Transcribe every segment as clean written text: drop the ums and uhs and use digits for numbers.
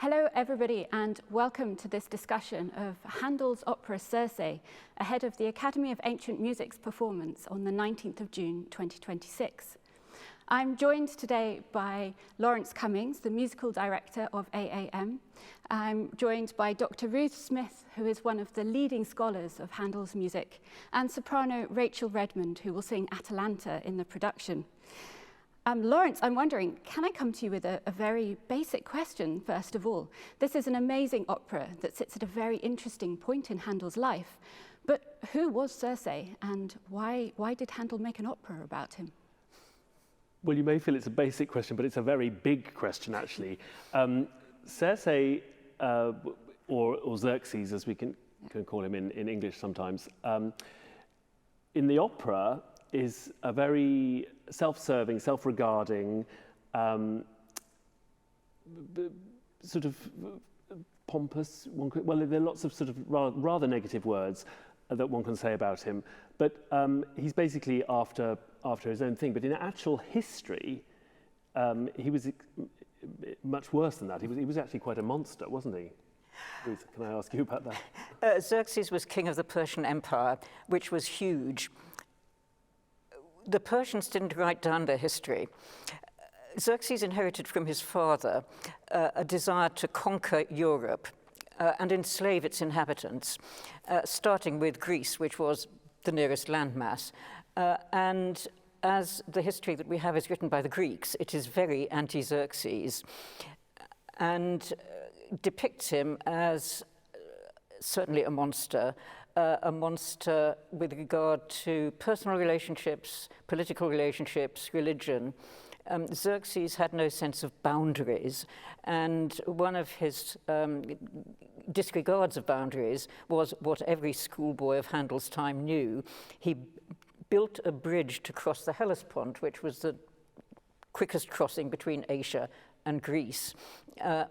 Hello everybody and welcome to this discussion of Handel's opera Serse ahead of the Academy of Ancient Music's performance on the 19th of June 2026. I'm joined today by Laurence Cummings, the musical director of AAM. I'm joined by Dr. Ruth Smith, who is one of the leading scholars of Handel's music, and soprano Rachel Redmond, who will sing Atalanta in the production. Laurence, I'm wondering, can I come to you with a very basic question, first of all? This is an amazing opera that sits at a very interesting point in Handel's life. But who was Serse, and why did Handel make an opera about him? Well, you may feel it's a basic question, but it's a very big question, actually. Serse, or Xerxes, as we can call him in English sometimes, in the opera is a very self-serving, self-regarding, sort of pompous, well, there are lots of sort of rather negative words that one can say about him, but he's basically after his own thing. But in actual history, he was much worse than that. He was actually quite a monster, wasn't he? Ruth, can I ask you about that? Xerxes was king of the Persian Empire, which was huge. The Persians didn't write down their history. Xerxes inherited from his father a desire to conquer Europe and enslave its inhabitants, starting with Greece, which was the nearest landmass. And as the history that we have is written by the Greeks, it is very anti-Xerxes and depicts him as certainly a monster with regard to personal relationships, political relationships, religion. Xerxes had no sense of boundaries, and one of his disregards of boundaries was what every schoolboy of Handel's time knew. He built a bridge to cross the Hellespont, which was the quickest crossing between Asia and Greece.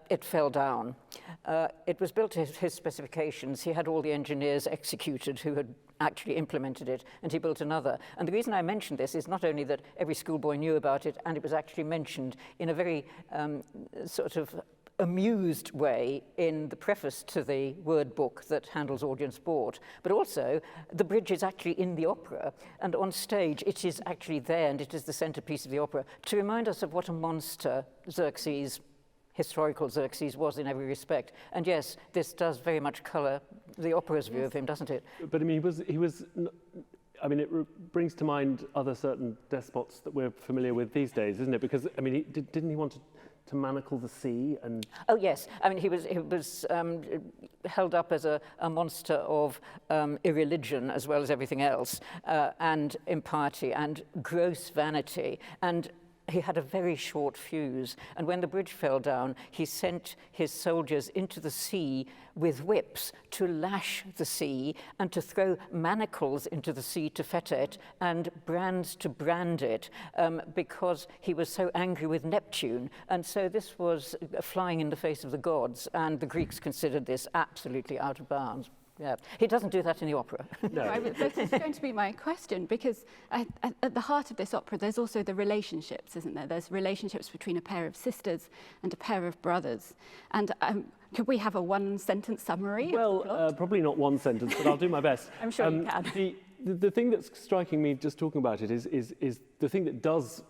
It fell down. It was built to his specifications. He had all the engineers executed who had actually implemented it, and he built another. And the reason I mention this is not only that every schoolboy knew about it, and it was actually mentioned in a very sort of amused way in the preface to the word book that Handel's audience bought, but also the bridge is actually in the opera, and on stage it is actually there, and it is the centerpiece of the opera to remind us of what a monster Xerxes, historical Xerxes, was in every respect. And yes, this does very much color the opera's view of him, doesn't it? But I mean, he was. I mean, it brings to mind other certain despots that we're familiar with these days, isn't it? Because I mean, didn't he want to manacle the sea? And oh yes, I mean he was held up as a monster of irreligion as well as everything else, and impiety and gross vanity, and he had a very short fuse. And when the bridge fell down, he sent his soldiers into the sea with whips to lash the sea and to throw manacles into the sea to fetter it and brands to brand it, because he was so angry with Neptune. And so this was flying in the face of the gods, and the Greeks considered this absolutely out of bounds. Yeah, he doesn't do that in the opera. No, this is going to be my question, because at the heart of this opera, there's also the relationships, isn't there? There's relationships between a pair of sisters and a pair of brothers. And could we have a one-sentence summary? Well, of the plot? probably not one sentence, but I'll do my best. I'm sure you can. The thing that's striking me just talking about it is the thing that does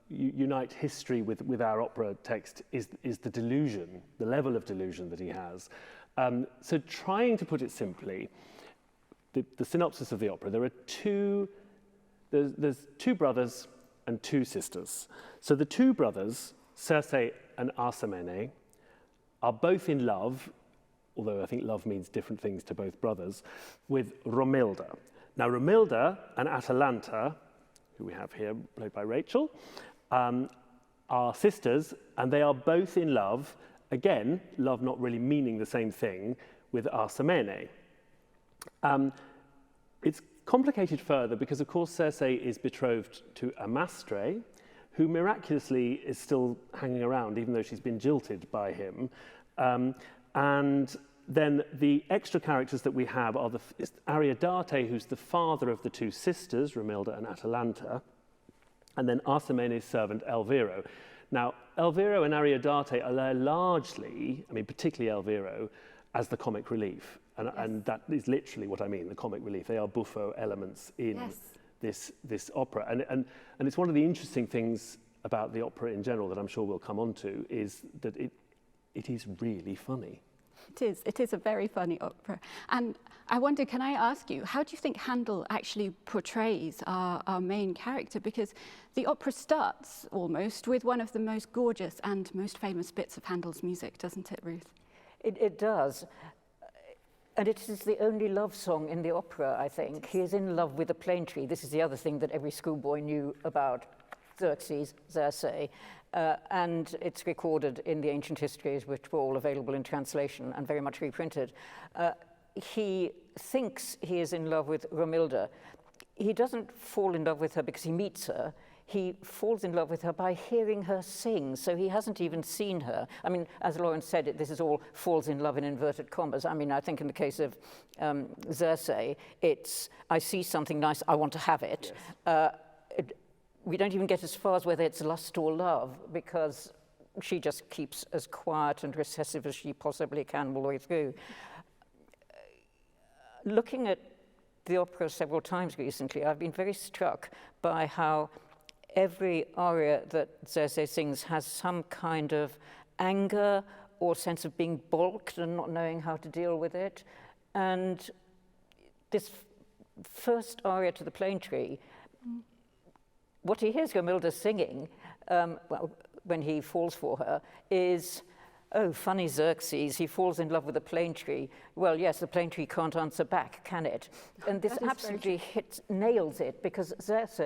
unite history with our opera text is the delusion, the level of delusion that he has. So trying to put it simply, the synopsis of the opera, there's two brothers and two sisters. So the two brothers, Serse and Arsamene, are both in love, although I think love means different things to both brothers, with Romilda. Now Romilda and Atalanta, who we have here, played by Rachel, are sisters, and they are both in love. Again, love not really meaning the same thing, with Arsamene. It's complicated further because, of course, Serse is betrothed to Amastre, who miraculously is still hanging around, even though she's been jilted by him. And then the extra characters that we have are Ariadate, who's the father of the two sisters, Romilda and Atalanta, and then Arsamene's servant, Elviro. Now, Elviro and Ariodate are there largely, I mean, particularly Elviro, as the comic relief. And that is literally what I mean, the comic relief. They are buffo elements in this opera. And it's one of the interesting things about the opera in general that I'm sure we'll come on to, is that it is really funny. It is a very funny opera. And I wonder, can I ask you, how do you think Handel actually portrays our main character? Because the opera starts almost with one of the most gorgeous and most famous bits of Handel's music, doesn't it, Ruth? It does. And it is the only love song in the opera, I think. He is in love with a plane tree. This is the other thing that every schoolboy knew about Xerxes, Serse. And it's recorded in the ancient histories, which were all available in translation and very much reprinted. He thinks he is in love with Romilda. He doesn't fall in love with her because he meets her. He falls in love with her by hearing her sing, so he hasn't even seen her. I mean, as Laurence said, this is all falls in love in inverted commas. I mean, I think in the case of Serse, it's, I see something nice, I want to have it. Yes. We don't even get as far as whether it's lust or love, because she just keeps as quiet and recessive as she possibly can all the way through. Looking at the opera several times recently, I've been very struck by how every aria that Serse sings has some kind of anger or sense of being balked and not knowing how to deal with it. And this first aria to the plane tree, what he hears Romilda singing, when he falls for her, is, oh, funny Xerxes, he falls in love with a plane tree. Well, yes, the plane tree can't answer back, can it? And this absolutely nails it, because Serse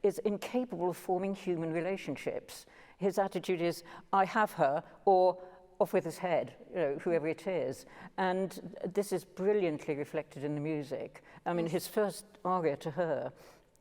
is incapable of forming human relationships. His attitude is, I have her, or off with his head, you know, whoever it is. And this is brilliantly reflected in the music. I mean, his first aria to her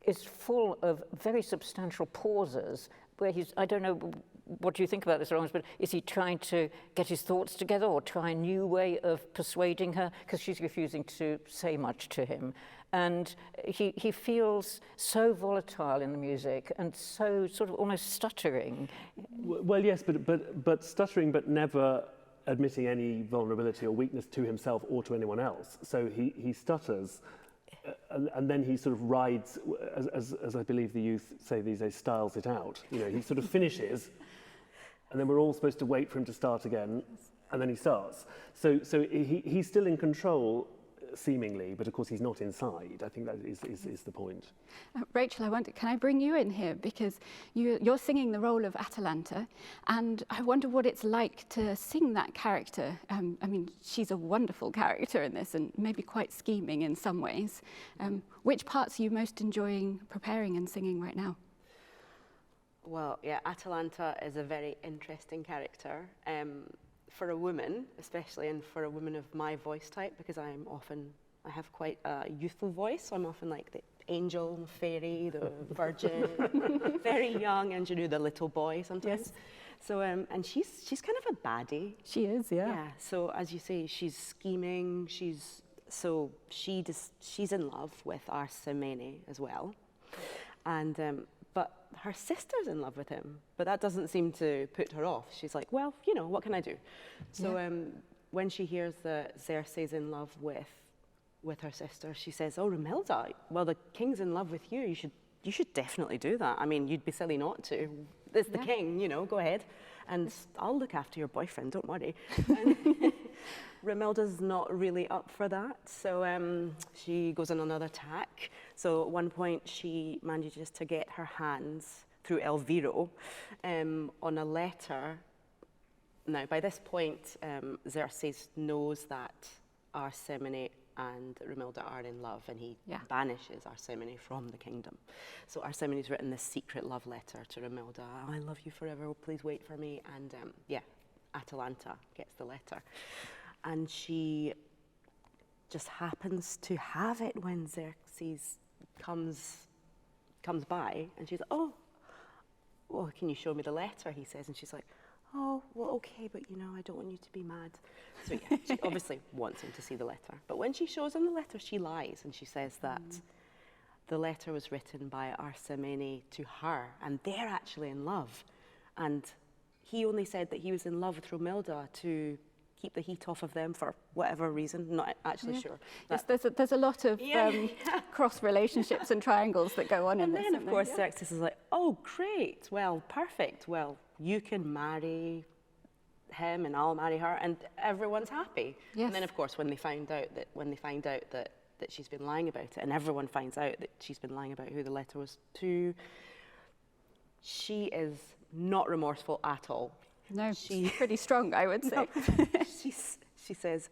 is full of very substantial pauses where he's, I don't know, what do you think about this, Laurence, but is he trying to get his thoughts together or try a new way of persuading her? Because she's refusing to say much to him. And he feels so volatile in the music and so sort of almost stuttering. Well, yes, but stuttering, but never admitting any vulnerability or weakness to himself or to anyone else. So he stutters, and then he sort of rides, as I believe the youth say these days, styles it out. You know, he sort of finishes, and then we're all supposed to wait for him to start again, and then he starts. So he's still in control, seemingly, but of course he's not inside. I think that is the point. Rachel, I wonder, can I bring you in here? Because you're singing the role of Atalanta, and I wonder what it's like to sing that character. I mean, she's a wonderful character in this, and maybe quite scheming in some ways. Which parts are you most enjoying preparing and singing right now? Well, yeah, Atalanta is a very interesting character. For a woman, especially, and for a woman of my voice type, because I have quite a youthful voice, so I'm often like the angel, the fairy, the virgin, very young, and you know, the little boy sometimes. Yes. So, and she's kind of a baddie. She is, yeah. Yeah, so as you say, she's scheming, she's in love with Arsamene as well. And, but her sister's in love with him, but that doesn't seem to put her off. She's like, well, you know, what can I do? So when she hears that Xerxes in love with her sister, she says, oh, Romilda, well, the king's in love with you. You should definitely do that. I mean, you'd be silly not to. It's the king, you know, go ahead. And I'll look after your boyfriend, don't worry. Romilda's not really up for that, so she goes on another tack. So at one point, she manages to get her hands, through Elviro, on a letter. Now, by this point, Xerxes knows that Arsamene and Romilda are in love, and he banishes Arsamene from the kingdom. So Arsamene's written this secret love letter to Romilda. I love you forever, please wait for me. And Atalanta gets the letter. And she just happens to have it when Xerxes comes by, and she's like, oh, well, can you show me the letter, he says. And she's like, oh, well, okay, but you know, I don't want you to be mad. So yeah, she obviously wants him to see the letter. But when she shows him the letter, she lies, and she says that the letter was written by Arsamene to her, and they're actually in love. And he only said that he was in love with Romilda to keep the heat off of them for whatever reason, not actually sure. Yes, there's a lot of cross relationships and triangles that go on in this. And then, of course, Xerxes is like, oh, great, well, perfect. Well, you can marry him and I'll marry her, and everyone's happy. Yes. And then, of course, when they find out that she's been lying about it, and everyone finds out that she's been lying about who the letter was to, she is not remorseful at all. No, she's pretty strong, I would say. No, she says,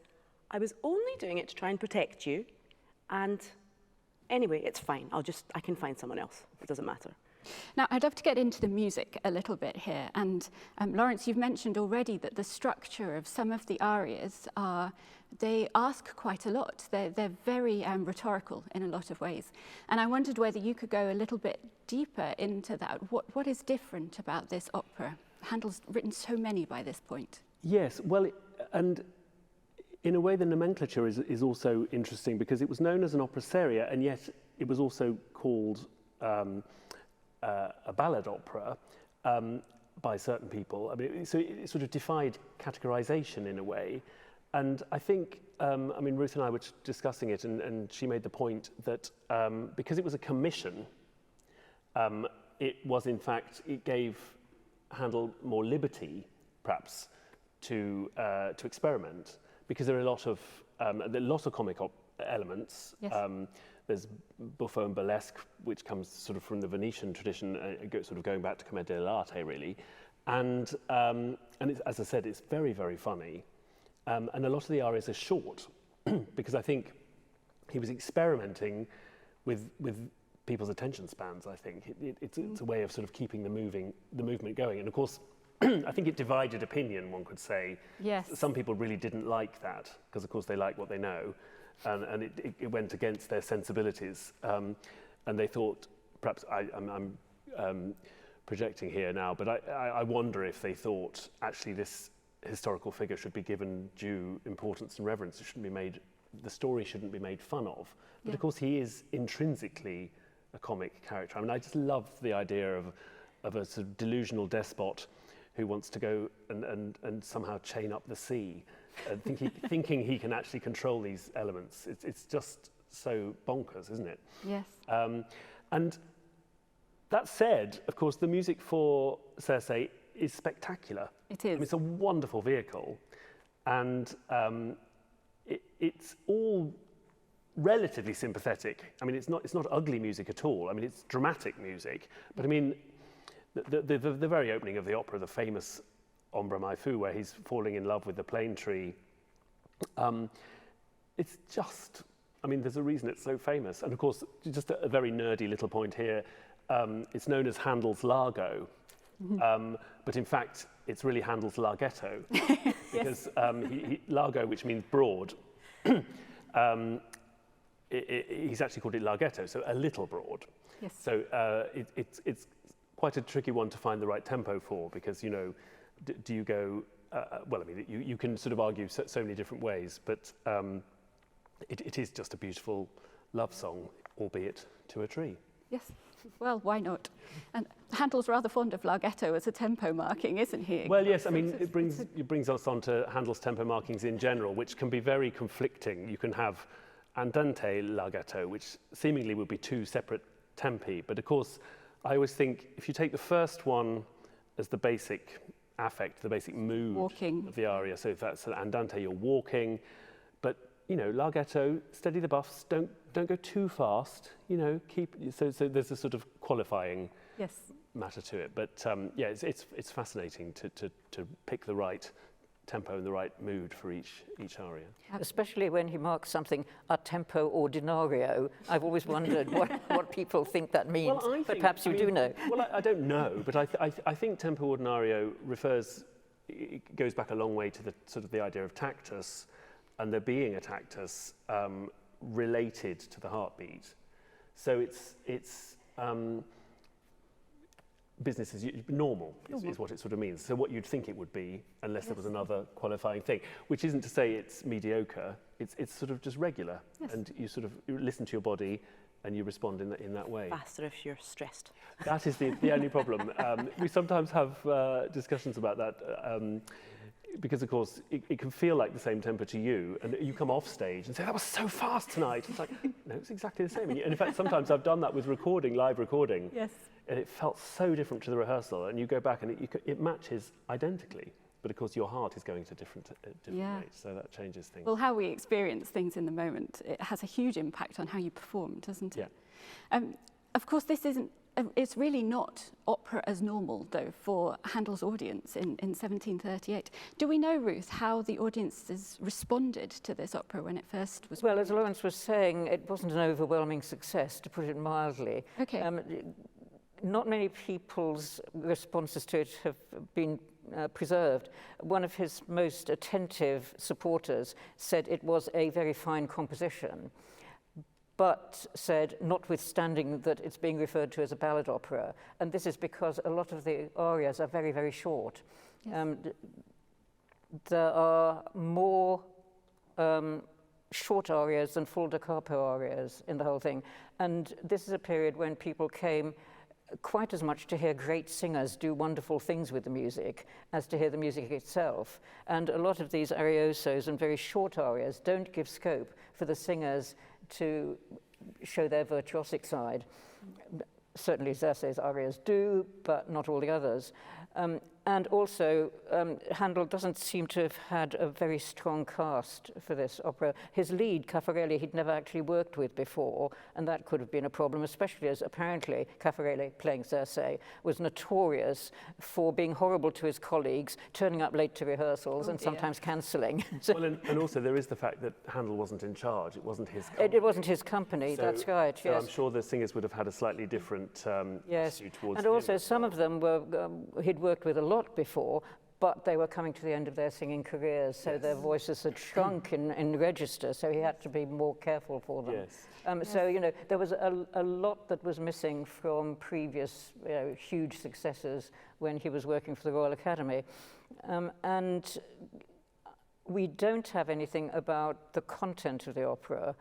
I was only doing it to try and protect you, and anyway, it's fine. I can find someone else. It doesn't matter. Now, I'd love to get into the music a little bit here. And Laurence, you've mentioned already that the structure of some of the arias they ask quite a lot. They're very rhetorical in a lot of ways. And I wondered whether you could go a little bit deeper into that. What is different about this opera? Handel's written so many by this point. Yes, well, and in a way the nomenclature is also interesting because it was known as an opera seria, and yet it was also called a ballad opera by certain people. I mean, so it sort of defied categorization in a way. And I think, Ruth and I were discussing it, and she made the point that because it was a commission, it gave Handel more liberty, perhaps, to experiment, because there are a lot of comic elements. Yes. There's buffo and burlesque, which comes sort of from the Venetian tradition, sort of going back to commedia dell'arte, really. And it's, as I said, it's very, very funny. And a lot of the arias are short, because I think he was experimenting with people's attention spans, I think. It's a way of sort of keeping the movement going. And of course, I think it divided opinion, one could say. Yes. Some people really didn't like that, because of course they like what they know. And it went against their sensibilities. And they thought, perhaps I'm projecting here now, but I wonder if they thought actually this historical figure should be given due importance and reverence. The story shouldn't be made fun of. But of course he is intrinsically a comic character. I mean, I just love the idea of a sort of delusional despot who wants to go and somehow chain up the sea, thinking he can actually control these elements. It's just so bonkers, isn't it? Yes. And that said, of course, the music for Serse is spectacular. It is. I mean, it's a wonderful vehicle, and it's all relatively sympathetic. I mean, it's not ugly music at all. I mean, it's dramatic music. But I mean, the very opening of the opera, the famous Ombra mai fu, where he's falling in love with the plane tree, it's just, I mean, there's a reason it's so famous. And of course, just a very nerdy little point here, it's known as Handel's Largo, but in fact, it's really Handel's Larghetto, because Largo, which means broad, he's actually called it Larghetto, so a little broad. Yes. So it's quite a tricky one to find the right tempo for, because, you know, do you go, well, I mean, you can sort of argue so many different ways, but it is just a beautiful love song, albeit to a tree. Yes. Well, why not? And Handel's rather fond of Larghetto as a tempo marking, isn't he? Well, yes, I mean, it brings us on to Handel's tempo markings in general, which can be very conflicting. You can have andante Larghetto, which seemingly would be two separate tempi, but of course, I always think if you take the first one as the basic affect, the basic mood of the aria, so if that's an andante, you're walking, but, you know, Larghetto, steady the buffs, don't go too fast, you know, so there's a sort of qualifying matter to it. But yeah, it's fascinating to pick the right tempo and the right mood for each aria. Especially when he marks something a tempo ordinario. I've always wondered what people think that means, well, but perhaps you do know. Well, I don't know, but I think tempo ordinario it goes back a long way to the sort of the idea of tactus, and there being a tactus related to the heartbeat. So it's business as normal is what it sort of means. So what you'd think it would be, unless there was another qualifying thing, which isn't to say it's mediocre. It's sort of just regular, and you listen to your body, and you respond in that way. Faster if you're stressed. That is the only problem. We sometimes have discussions about that because, of course, it can feel like the same tempo to you, and you come off stage and say, that was so fast tonight. It's like, no, it's exactly the same. And in fact, sometimes I've done that with live recording, Yes. and it felt so different to the rehearsal, and you go back and it matches identically. But of course, your heart is going to different rates, so that changes things. Well, how we experience things in the moment, it has a huge impact on how you perform, doesn't it? Yeah. Of course, it's really not opera as normal, though, for Handel's audience in 1738. Do we know, Ruth, how the audiences responded to this opera when it first was? Well, as Laurence was saying, it wasn't an overwhelming success, to put it mildly. Okay. Not many people's responses to it have been preserved. One of his most attentive supporters said it was a very fine composition, but said, notwithstanding that it's being referred to as a ballad opera, and this is because a lot of the arias are very, very short. Yes. There are more short arias than full da capo arias in the whole thing, and this is a period when people came quite as much to hear great singers do wonderful things with the music as to hear the music itself. And a lot of these ariosos and very short arias don't give scope for the singers to show their virtuosic side. Certainly Serse's arias do, but not all the others. And also, Handel doesn't seem to have had a very strong cast for this opera. His lead, Caffarelli, he'd never actually worked with before, and that could have been a problem, especially as apparently Caffarelli, playing Serse, was notorious for being horrible to his colleagues, turning up late to rehearsals and sometimes cancelling. Well, and also there is the fact that Handel wasn't in charge. It wasn't his company. It wasn't his company, that's right, so yes. I'm sure the singers would have had a slightly different attitude towards and also some of them were, he'd worked with a lot before, but they were coming to the end of their singing careers, so their voices had shrunk in register, so he had to be more careful for them. Yes. So, you know, there was a lot that was missing from previous huge successes when he was working for the Royal Academy. And we don't have anything about the content of the opera,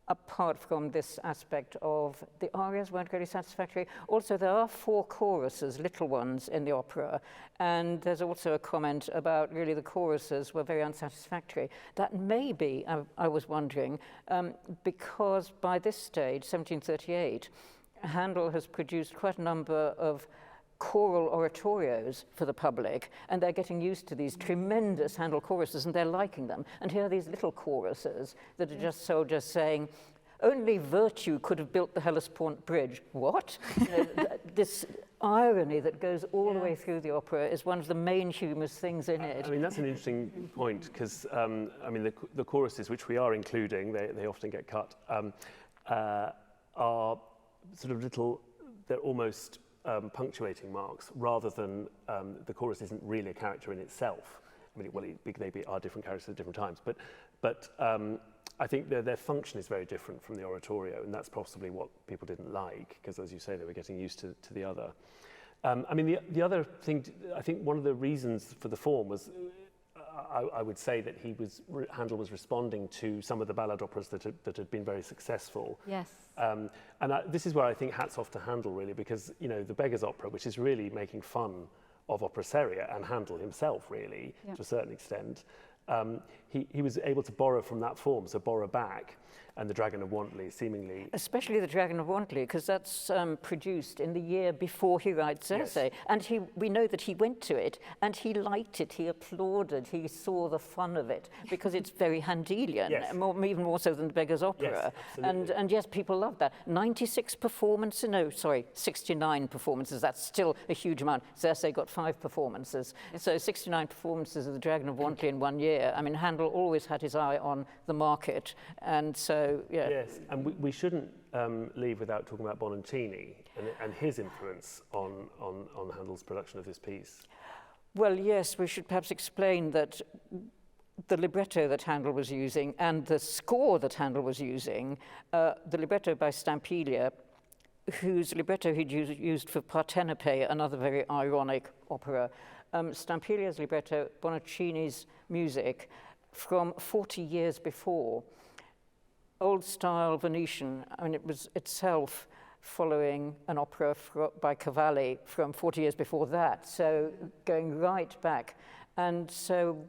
apart from this aspect of the arias weren't really satisfactory. Also, there are 4 choruses, little ones, in the opera, and there's also a comment about really the choruses were very unsatisfactory. That may be, I was wondering, because by this stage, 1738, Handel has produced quite a number of choral oratorios for the public, and they're getting used to these tremendous Handel choruses, and they're liking them. And here are these little choruses that are just soldiers saying, only virtue could have built the Hellespont Bridge. What? You know, this irony that goes all the way through the opera is one of the main humorous things in it. I mean, that's an interesting point, because, I mean, the choruses, which we are including, they often get cut, are sort of little, they're almost punctuating marks, rather than the chorus isn't really a character in itself. I mean, they are different characters at different times, but I think their function is very different from the oratorio, and that's possibly what people didn't like, because, as you say, they were getting used to the other. I mean, the other thing, I think one of the reasons for the form was, I would say that Handel was responding to some of the ballad operas that had been very successful. Yes. And this is where I think hats off to Handel, really, because, you know, the Beggar's Opera, which is really making fun of opera seria, and Handel himself, really, to a certain extent, he was able to borrow from that form, so borrow back, and the Dragon of Wantley seemingly... Especially the Dragon of Wantley, because that's produced in the year before he writes Serse. Yes. And we know that he went to it, and he liked it, he applauded, he saw the fun of it, because it's very Handelian, even more so than the Beggar's Opera. Yes, and yes, people love that. 96 performances, no, sorry, 69 performances, that's still a huge amount. Serse got 5 performances. So 69 performances of the Dragon of Wantley in 1 year. I mean, Handel always had his eye on the market, and so, yeah. Yes, and we shouldn't leave without talking about Bononcini and his influence on Handel's production of this piece. Well, yes, we should perhaps explain that the libretto that Handel was using and the score that Handel was using, the libretto by Stampiglia, whose libretto he'd used for Partenope, another very ironic opera, Stampiglia's libretto, Bononcini's music, from 40 years before. old-style Venetian. I mean, it was itself following an opera by Cavalli from 40 years before that, so going right back. And so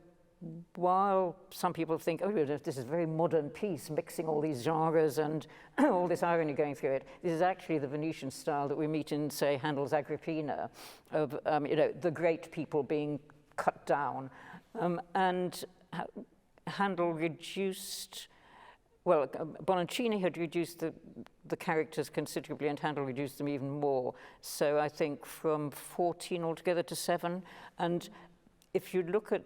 while some people think, oh, this is a very modern piece, mixing all these genres and all this irony going through it, this is actually the Venetian style that we meet in, say, Handel's Agrippina, of the great people being cut down. And Handel reduced, well, Bononcini had reduced the characters considerably, and Handel reduced them even more. So I think from 14 altogether to 7. And if you look at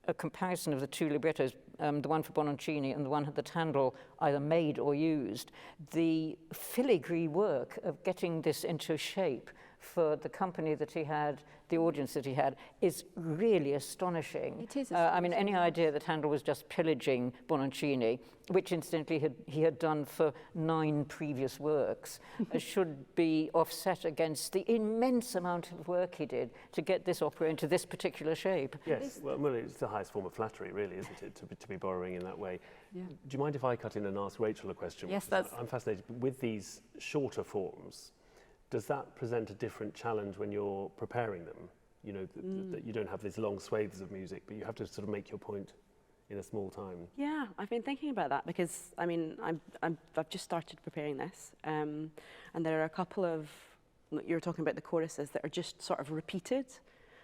a comparison of the two librettos, the one for Bononcini and the one that Handel either made or used, the filigree work of getting this into shape for the company that he had, the audience that he had, is really astonishing. It is I mean, any idea that Handel was just pillaging Bononcini, which incidentally he had done for 9 previous works, should be offset against the immense amount of work he did to get this opera into this particular shape. Yes, well, it's the highest form of flattery, really, isn't it, to be borrowing in that way. Yeah. Do you mind if I cut in and ask Rachel a question? Yes, I'm fascinated with these shorter forms. Does that present a different challenge when you're preparing them? You know, that you don't have these long swathes of music, but you have to sort of make your point in a small time. Yeah, I've been thinking about that because, I mean, I've just started preparing this, and there are a couple of, you're talking about the choruses that are just sort of repeated,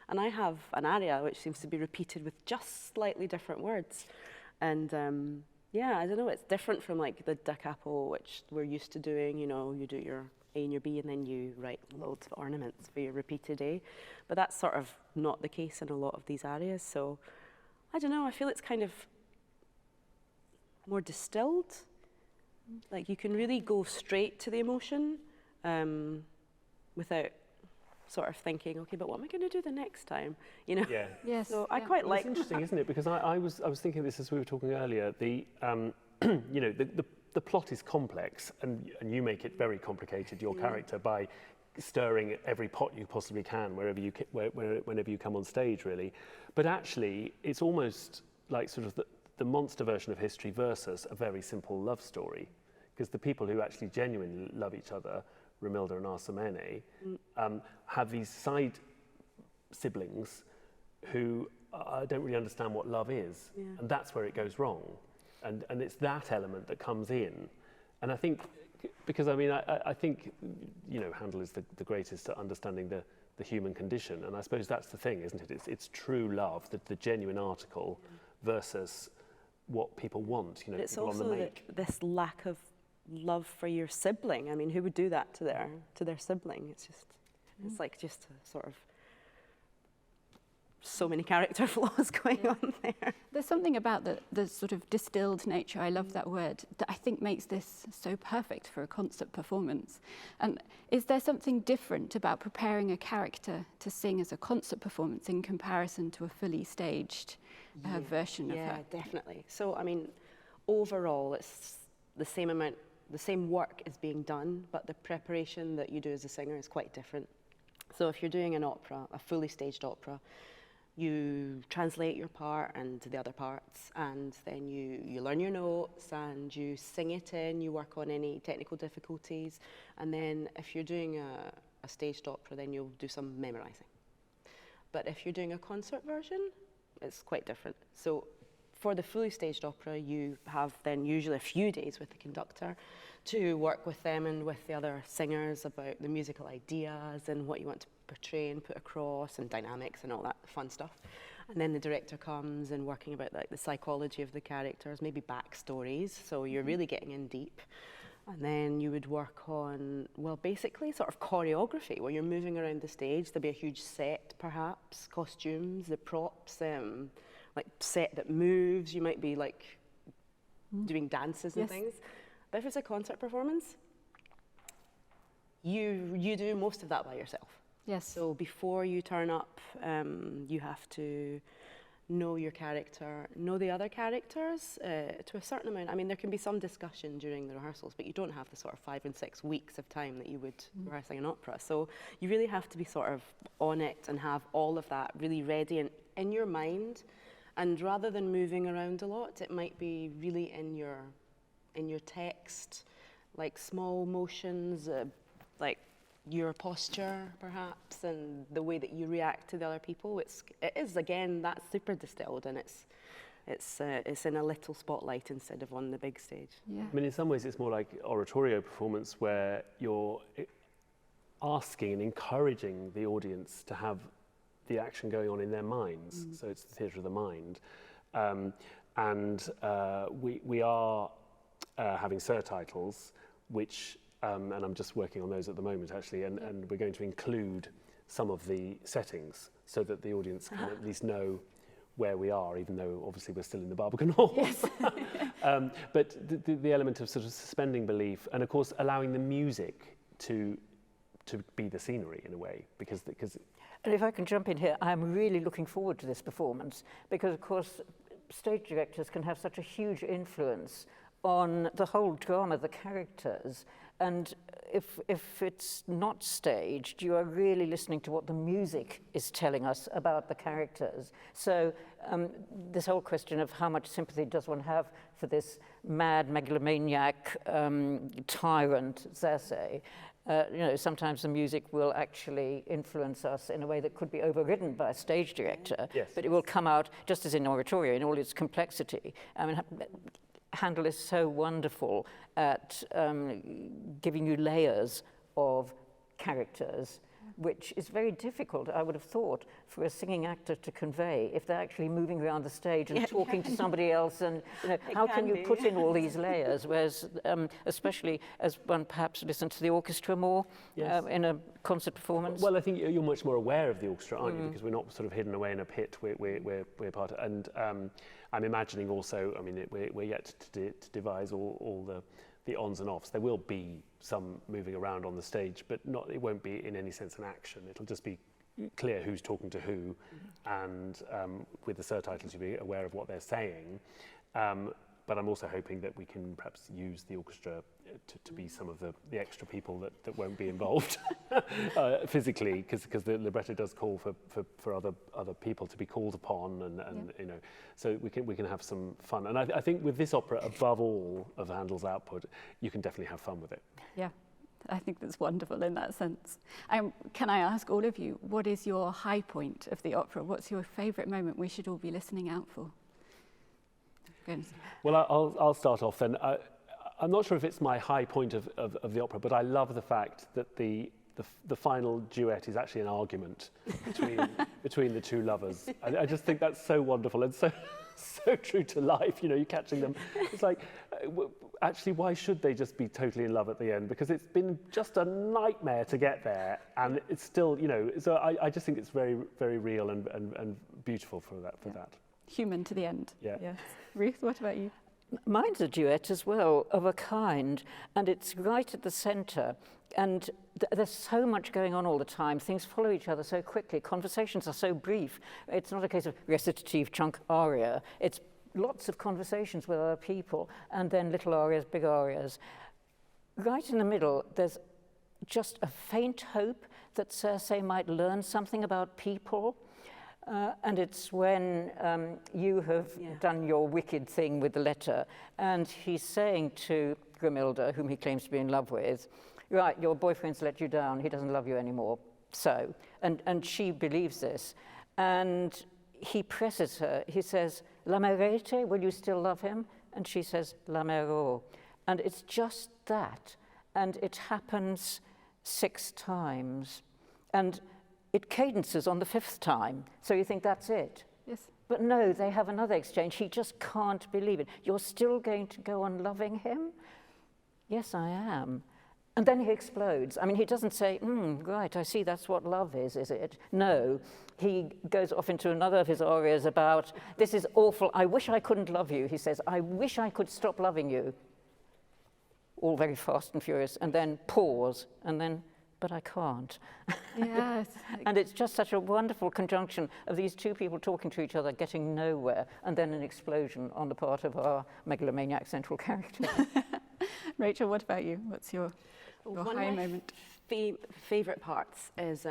and I have an aria which seems to be repeated with just slightly different words, and yeah, I don't know, it's different from like the da capo, which we're used to doing, you know, you do your A and your B, and then you write loads of ornaments for your repeated A. But that's sort of not the case in a lot of these arias. So I don't know, I feel it's kind of more distilled. Like you can really go straight to the emotion without sort of thinking, okay, but what am I going to do the next time? You know? Yeah. Yes. So I quite like It's interesting, isn't it? Because I was thinking this as we were talking earlier. The you know, the plot is complex, and you make it very complicated, your character, by stirring every pot you possibly can whenever you come on stage, really. But actually, it's almost like sort of the monster version of history versus a very simple love story, because the people who actually genuinely love each other, Romilda and Arsamene, have these side siblings who don't really understand what love is, and that's where it goes wrong. And it's that element that comes in. And I think, because I mean, I think, you know, Handel is the greatest at understanding the human condition. And I suppose that's the thing, isn't it? It's true love, the genuine article, versus what people want, you know, it's people on the also make. this lack of love for your sibling. I mean, who would do that to their sibling? It's just, it's like just a sort of so many character flaws going on there. There's something about the sort of distilled nature, I love that word, that I think makes this so perfect for a concert performance. And is there something different about preparing a character to sing as a concert performance in comparison to a fully staged version of her? Yeah, definitely. So, I mean, overall, it's the same work is being done, but the preparation that you do as a singer is quite different. So if you're doing an opera, a fully staged opera, you translate your part and the other parts, and then you learn your notes and you sing it in, you work on any technical difficulties, and then if you're doing a staged opera, then you'll do some memorizing. But if you're doing a concert version, it's quite different. So for the fully staged opera, you have then usually a few days with the conductor to work with them and with the other singers about the musical ideas and what you want to portray and put across, and dynamics and all that fun stuff. And then the director comes and working about like the psychology of the characters, maybe backstories, so you're really getting in deep. And then you would work on, well, basically sort of choreography, where you're moving around the stage. There'll be a huge set, perhaps, costumes, the props, like set that moves. You might be like doing dances and things. But if it's a concert performance, you do most of that by yourself. Yes. So before you turn up, you have to know your character, know the other characters to a certain amount. I mean, there can be some discussion during the rehearsals, but you don't have the sort of 5 and 6 weeks of time that you would rehearsing an opera. So you really have to be sort of on it and have all of that really ready in your mind. And rather than moving around a lot, it might be really in your in your text, like small motions, like your posture perhaps, and the way that you react to the other people. It is again, that's super distilled, and it's in a little spotlight instead of on the big stage. Yeah. I mean, in some ways it's more like oratorio performance where you're asking and encouraging the audience to have the action going on in their minds. So it's the theatre of the mind. We are having surtitles, which, and I'm just working on those at the moment actually, and we're going to include some of the settings so that the audience can at least know where we are, even though obviously we're still in the Barbican Hall. Yes. But the element of sort of suspending belief, and of course allowing the music to be the scenery in a way, because And if I can jump in here, I'm really looking forward to this performance because, of course, stage directors can have such a huge influence on the whole drama, the characters. And if it's not staged, you are really listening to what the music is telling us about the characters. So this whole question of how much sympathy does one have for this mad megalomaniac tyrant, Serse, sometimes the music will actually influence us in a way that could be overridden by a stage director, yes. But it will come out just as in oratorio in all its complexity. I mean, Handel is so wonderful at giving you layers of characters, which is very difficult, I would have thought, for a singing actor to convey if they're actually moving around the stage and talking to somebody else. And how can you put in all these layers? Whereas, especially as one perhaps listens to the orchestra more in a concert performance. Well, I think you're much more aware of the orchestra, aren't you? Because we're not sort of hidden away in a pit. We're part of, and I'm imagining also. I mean, we're yet to devise all the ons and offs. There will be some moving around on the stage, but it won't be in any sense an action. It'll just be clear who's talking to who, and with the surtitles you'll be aware of what they're saying. But I'm also hoping that we can perhaps use the orchestra to be some of the extra people that won't be involved physically, because the libretto does call for other people to be called upon, and so we can have some fun. And I think with this opera, above all of Handel's output, you can definitely have fun with it. Yeah, I think that's wonderful in that sense. Can I ask all of you, what is your high point of the opera? What's your favourite moment we should all be listening out for? Well, I'll start off then. I'm not sure if it's my high point of the opera, but I love the fact that the final duet is actually an argument between the two lovers. I just think that's so wonderful and so true to life. You're catching them. It's like, actually, why should they just be totally in love at the end? Because it's been just a nightmare to get there, and it's still, So I just think it's very, very real and beautiful for that. Human to the end. Yeah. Yes. Ruth, what about you? Mine's a duet as well, of a kind, and it's right at the centre. And there's so much going on all the time. Things follow each other so quickly. Conversations are so brief. It's not a case of recitative chunk aria. It's lots of conversations with other people, and then little arias, big arias. Right in the middle, there's just a faint hope that Serse might learn something about people. And it's when you have done your wicked thing with the letter, and he's saying to Romilda, whom he claims to be in love with, right, your boyfriend's let you down, he doesn't love you anymore, so. And she believes this. And he presses her, he says, l'amerete, will you still love him? And she says, l'amero. And it's just that. And it happens 6 times. And it cadences on the 5th time, so you think that's it. Yes. But no, they have another exchange. He just can't believe it. You're still going to go on loving him? Yes, I am. And then he explodes. I mean, he doesn't say, right, I see that's what love is it? No, he goes off into another of his arias about, this is awful, I wish I couldn't love you. He says, I wish I could stop loving you. All very fast and furious, and then pause, and then, but I can't. Yes. And it's just such a wonderful conjunction of these two people talking to each other, getting nowhere, and then an explosion on the part of our megalomaniac central character. Rachel, what about you? What's your high moment? Favourite parts is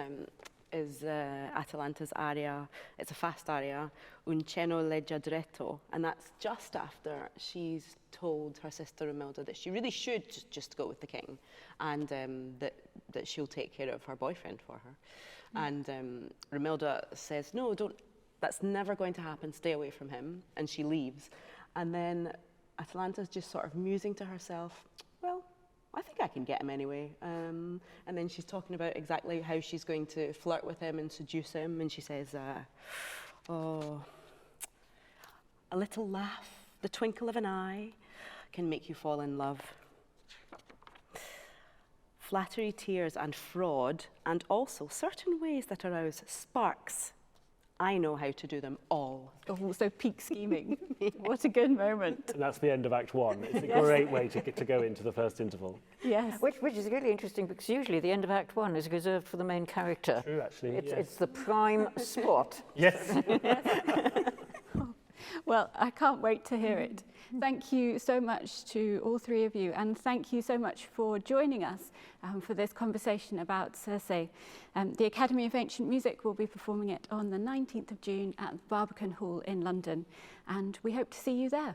is Atalanta's aria. It's a fast aria, Un cenno leggia dritto, and that's just after she's told her sister Romilda that she really should just go with the king, and that she'll take care of her boyfriend for her. And Romilda says, no, don't, that's never going to happen, stay away from him, and she leaves. And then Atalanta's just sort of musing to herself, well, I think I can get him anyway. And then she's talking about exactly how she's going to flirt with him and seduce him, and she says, oh, a little laugh, the twinkle of an eye can make you fall in love. Flattery, tears, and fraud, and also certain ways that arouse sparks. I know how to do them all. Oh, so peak scheming. What a good moment. And that's the end of Act 1. It's a great way to go into the first interval. Yes. Which is really interesting, because usually the end of Act 1 is reserved for the main character. True, actually. It's the prime spot. Yes. Well, I can't wait to hear it. Thank you so much to all three of you, and thank you so much for joining us for this conversation about Serse. The Academy of Ancient Music will be performing it on the 19th of June at the Barbican Hall in London, and we hope to see you there.